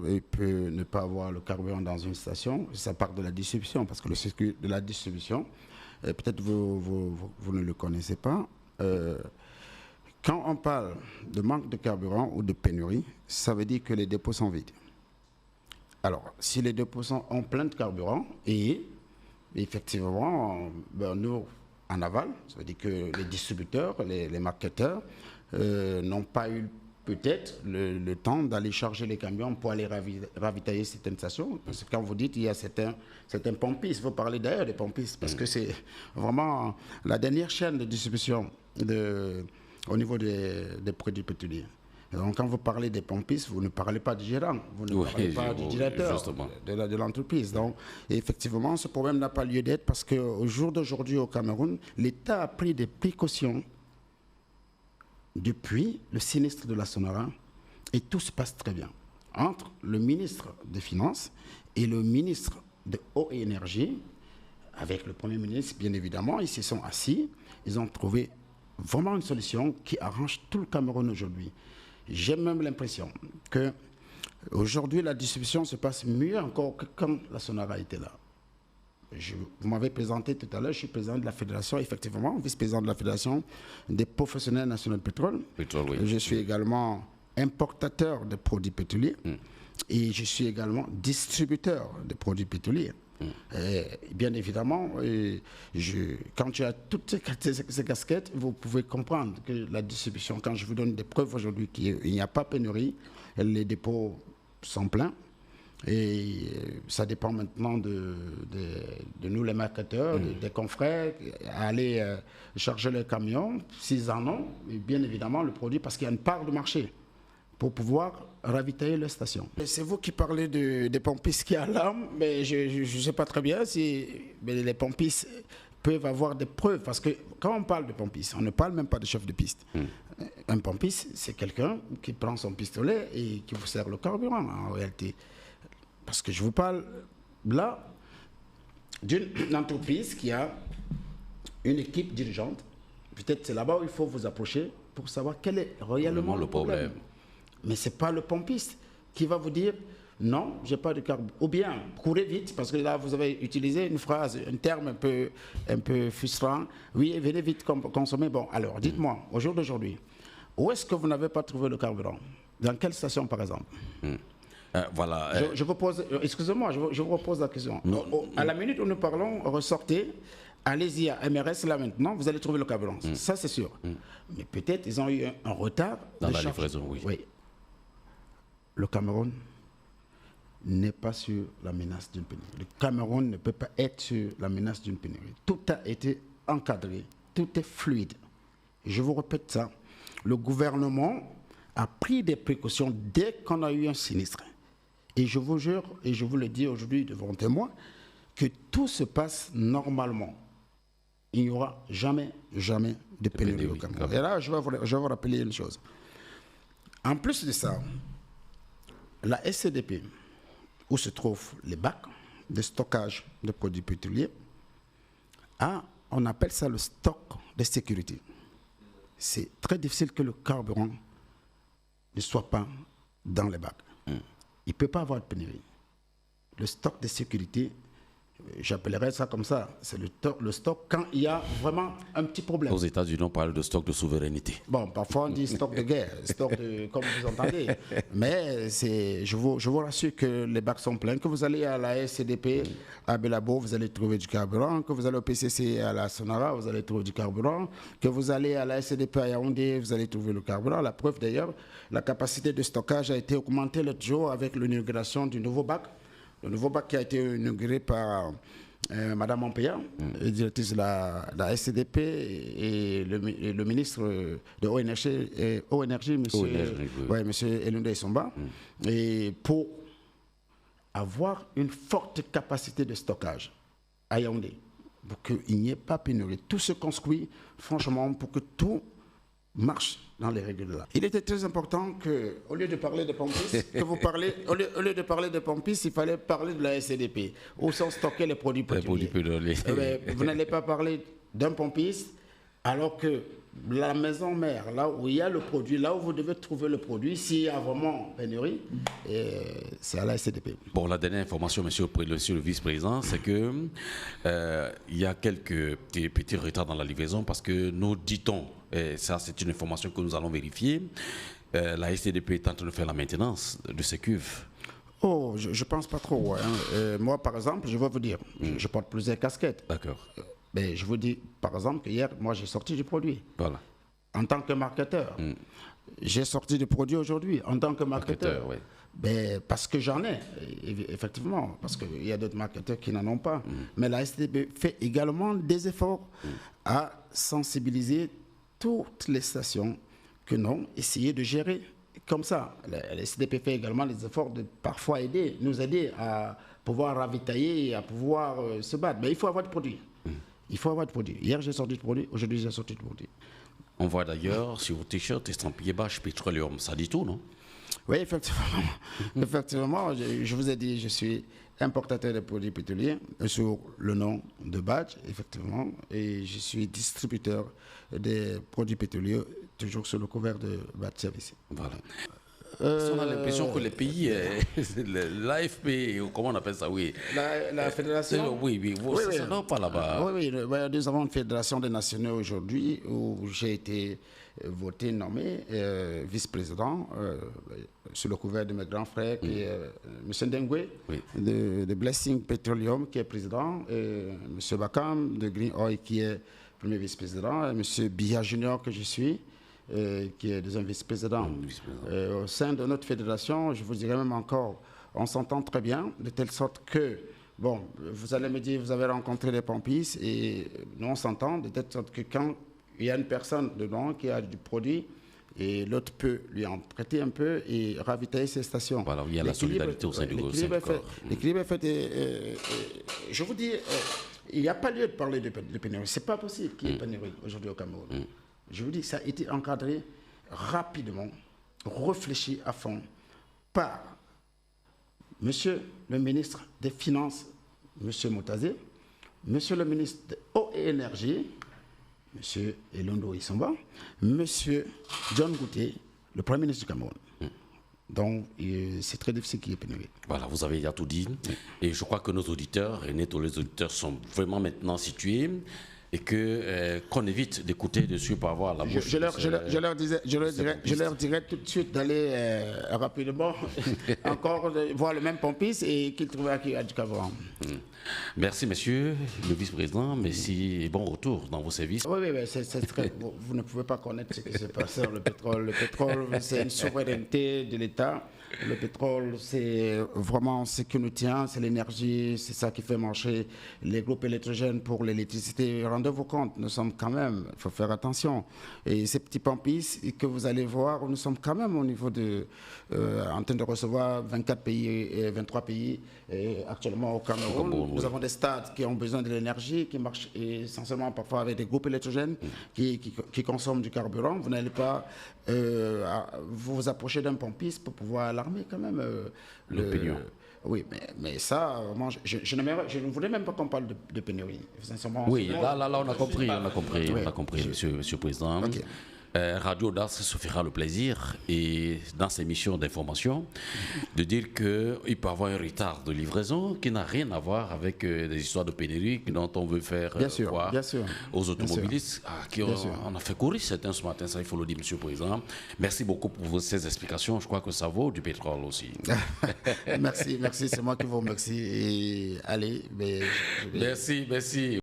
Il peut ne pas avoir le carburant dans une station, ça part de la distribution, parce que le circuit de la distribution, peut-être vous ne le connaissez pas, quand on parle de manque de carburant ou de pénurie, ça veut dire que les dépôts sont vides. Alors, si les dépôts ont plein de carburant, et effectivement, nous, en aval, ça veut dire que les distributeurs, les marketeurs, n'ont pas eu peut-être le temps d'aller charger les camions pour aller ravitailler certaines stations. Parce que quand vous dites qu'il y a certains pompistes, il faut parler d'ailleurs des pompistes, parce que c'est vraiment la dernière chaîne de distribution au niveau des produits pétroliers. Donc quand vous parlez des pompistes, vous ne parlez pas du gérant, vous ne parlez pas du directeur de l'entreprise. Donc effectivement, ce problème n'a pas lieu d'être parce qu'au jour d'aujourd'hui au Cameroun, l'État a pris des précautions depuis le sinistre de la Sonara, et tout se passe très bien. Entre le ministre des Finances et le ministre de Eau et Énergie, avec le Premier ministre, bien évidemment, ils se sont assis, ils ont trouvé vraiment une solution qui arrange tout le Cameroun aujourd'hui. J'ai même l'impression qu'aujourd'hui, la distribution se passe mieux encore que quand la Sonara était là. Vous m'avez présenté tout à l'heure, je suis président de la fédération, effectivement, vice-président de la fédération des professionnels nationaux de pétrole. Oui. Je suis également importateur de produits pétroliers et je suis également distributeur de produits pétroliers. Et bien évidemment, quand tu as toutes ces casquettes, vous pouvez comprendre que la distribution, quand je vous donne des preuves aujourd'hui qu'il n'y a pas pénurie, les dépôts sont pleins. Et ça dépend maintenant de nous les marketeurs, des confrères, à aller charger les camions, s'ils en ont, et bien évidemment le produit, parce qu'il y a une part de marché pour pouvoir ravitailler les stations. C'est vous qui parlez des pompistes qui alarment, mais je ne sais pas très bien si les pompistes peuvent avoir des preuves, parce que quand on parle de pompistes, on ne parle même pas de chef de piste. Un pompiste, c'est quelqu'un qui prend son pistolet et qui vous sert le carburant en réalité. Parce que je vous parle là d'une entreprise qui a une équipe dirigeante. Peut-être c'est là-bas où il faut vous approcher pour savoir quel est réellement le problème. Mais ce n'est pas le pompiste qui va vous dire non, j'ai pas de carburant. Ou bien courez vite, parce que là vous avez utilisé une phrase, un terme un peu frustrant. Oui, venez vite consommer. Bon, alors dites-moi, au jour d'aujourd'hui, où est-ce que vous n'avez pas trouvé le carburant? Dans quelle station par exemple? Voilà. Je vous pose, excusez-moi, je vous repose la question. À la minute où nous parlons, ressortez, allez-y à MRS là maintenant, vous allez trouver le carburant. Ça c'est sûr. Mais peut-être ils ont eu un retard dans la livraison, oui. Le Cameroun n'est pas sur la menace d'une pénurie. Le Cameroun ne peut pas être sur la menace d'une pénurie. Tout a été encadré, tout est fluide. Je vous répète ça. Le gouvernement a pris des précautions dès qu'on a eu un sinistre. Et je vous jure, et je vous le dis aujourd'hui devant témoin, que tout se passe normalement. Il n'y aura jamais de pénurie au Cameroun. Et là, je vais vous rappeler une chose. En plus de ça, la SCDP, où se trouvent les bacs de stockage de produits pétroliers, on appelle ça le stock de sécurité. C'est très difficile que le carburant ne soit pas dans les bacs. Il ne peut pas avoir de pénurie. Le stock de sécurité, j'appellerais ça comme ça, c'est le stock quand il y a vraiment un petit problème. Aux États-Unis, on parle de stock de souveraineté. Bon, parfois on dit stock de guerre, stock de, comme vous entendez. Mais je vous rassure que les bacs sont pleins, que vous allez à la SCDP, à Belabo, vous allez trouver du carburant, que vous allez au PCC à la Sonara, vous allez trouver du carburant, que vous allez à la SCDP à Yaoundé, vous allez trouver le carburant. La preuve d'ailleurs, la capacité de stockage a été augmentée l'autre jour avec l'inauguration du nouveau bac. Le nouveau bac qui a été inauguré par Mme Ampeya, directrice de la SCDP, et le ministre de ONRG, M. Elunde Somba, et pour avoir une forte capacité de stockage à Yaoundé, pour qu'il n'y ait pas pénurie. Tout se construit, franchement, pour que tout marche dans les règles de l'art. Il était très important que, au lieu de parler de pompistes, au lieu de parler de pompistes, il fallait parler de la SCDP, où sont stockés les produits pétroliers. Vous n'allez pas parler d'un pompiste, alors que la maison mère, là où il y a le produit, là où vous devez trouver le produit, s'il y a vraiment pénurie, c'est à la SCDP. Bon, la dernière information, monsieur le vice-président, c'est que il y a quelques petits retards dans la livraison parce que nous dit-on, et ça c'est une information que nous allons vérifier, la SCDP est en train de faire la maintenance de ces cuves. Oh, je ne pense pas trop. Hein. Moi, par exemple, je vais vous dire, je porte plusieurs casquettes. D'accord. Mais je vous dis, par exemple, que hier, moi, j'ai sorti du produit. Voilà. En tant que marketeur. J'ai sorti du produit aujourd'hui, en tant que marketeur. Oui. Ben, parce que j'en ai, effectivement. Parce qu'il y a d'autres marketeurs qui n'en ont pas. Mais la STB fait également des efforts à sensibiliser toutes les stations que nous avons essayé de gérer comme ça. La SDP fait également des efforts de parfois nous aider à pouvoir ravitailler et à pouvoir se battre. Mais il faut avoir du produit. Il faut avoir du produit. Hier, j'ai sorti du produit. Aujourd'hui, j'ai sorti du produit. On voit d'ailleurs sur vos t-shirts estampillé Bâche Petroleum. Ça dit tout, non? Oui, effectivement. Effectivement, je vous ai dit, je suis importateur de produits pétroliers sur le nom de Badge, effectivement. Et je suis distributeur des produits pétroliers, toujours sur le couvert de Badge Service. Voilà. On a l'impression que les pays, l'AFP, comment on appelle ça, oui. La fédération. Oui, ça ne va pas là-bas. Oui, nous avons une fédération des nationaux aujourd'hui où j'ai été voté, nommé vice-président sur le couvert de mes grands frères, qui est M. Ndengwe de Blessing Petroleum, qui est président, et M. Bakam de Green Oil, qui est premier vice-président, et M. Biya Junior, que je suis, qui est deuxième vice-président. Au sein de notre fédération, je vous dirais même encore, on s'entend très bien, de telle sorte que, bon, vous allez me dire, vous avez rencontré les pompistes, et nous on s'entend, de telle sorte que quand il y a une personne dedans qui a du produit, et l'autre peut lui en prêter un peu et ravitailler ses stations. Voilà, il y a la solidarité au sein du corps. L'équilibre est fait. Je vous dis, il n'y a pas lieu de parler de pénurie. Ce n'est pas possible qu'il y ait pénurie aujourd'hui au Cameroun. Je vous dis, ça a été encadré rapidement, réfléchi à fond par Monsieur le ministre des Finances, Monsieur Moutazé, Monsieur le ministre de Eau et Énergie, Monsieur Elondo Issomba, Monsieur John Goutier, le Premier ministre du Cameroun. Donc, c'est très difficile qu'il y ait pénurie. Voilà, vous avez déjà tout dit. Et je crois que nos auditeurs, et tous les auditeurs, sont vraiment maintenant situés. Et qu'on évite d'écouter dessus pour avoir la bouche. Je leur dirais tout de suite d'aller rapidement encore voir le même pompiste et qu'ils trouvent à Ducavran. Merci, monsieur le vice-président. Merci et bon retour dans vos services. Oui, c'est très. Vous ne pouvez pas connaître ce qui se passe sur le pétrole. Le pétrole, c'est une souveraineté de l'État. Le pétrole, c'est vraiment ce qui nous tient, c'est l'énergie, c'est ça qui fait marcher les groupes électrogènes pour l'électricité. Rendez-vous compte, nous sommes quand même, il faut faire attention. Et ces petits pompistes que vous allez voir, nous sommes quand même au niveau de, en train de recevoir 24 pays et 23 pays actuellement au Cameroun. Nous avons des stades qui ont besoin de l'énergie, qui marchent essentiellement parfois avec des groupes électrogènes qui consomment du carburant. Vous n'allez pas vous approcher d'un pompiste pour pouvoir alarmer quand même l'opinion. Oui, mais ça, moi, je ne voulais même pas qu'on parle de pénurie. Oui, là, on a compris, monsieur le Président. Okay. Radio DAS se fera le plaisir, et dans ses missions d'information, de dire qu'il peut y avoir un retard de livraison qui n'a rien à voir avec des histoires de pénurie dont on veut faire voir aux automobilistes qui on a fait courir certains ce matin, ça il faut le dire, monsieur le Président. Merci beaucoup pour ces explications, je crois que ça vaut du pétrole aussi. Merci, c'est moi qui vous remercie. Et allez, merci.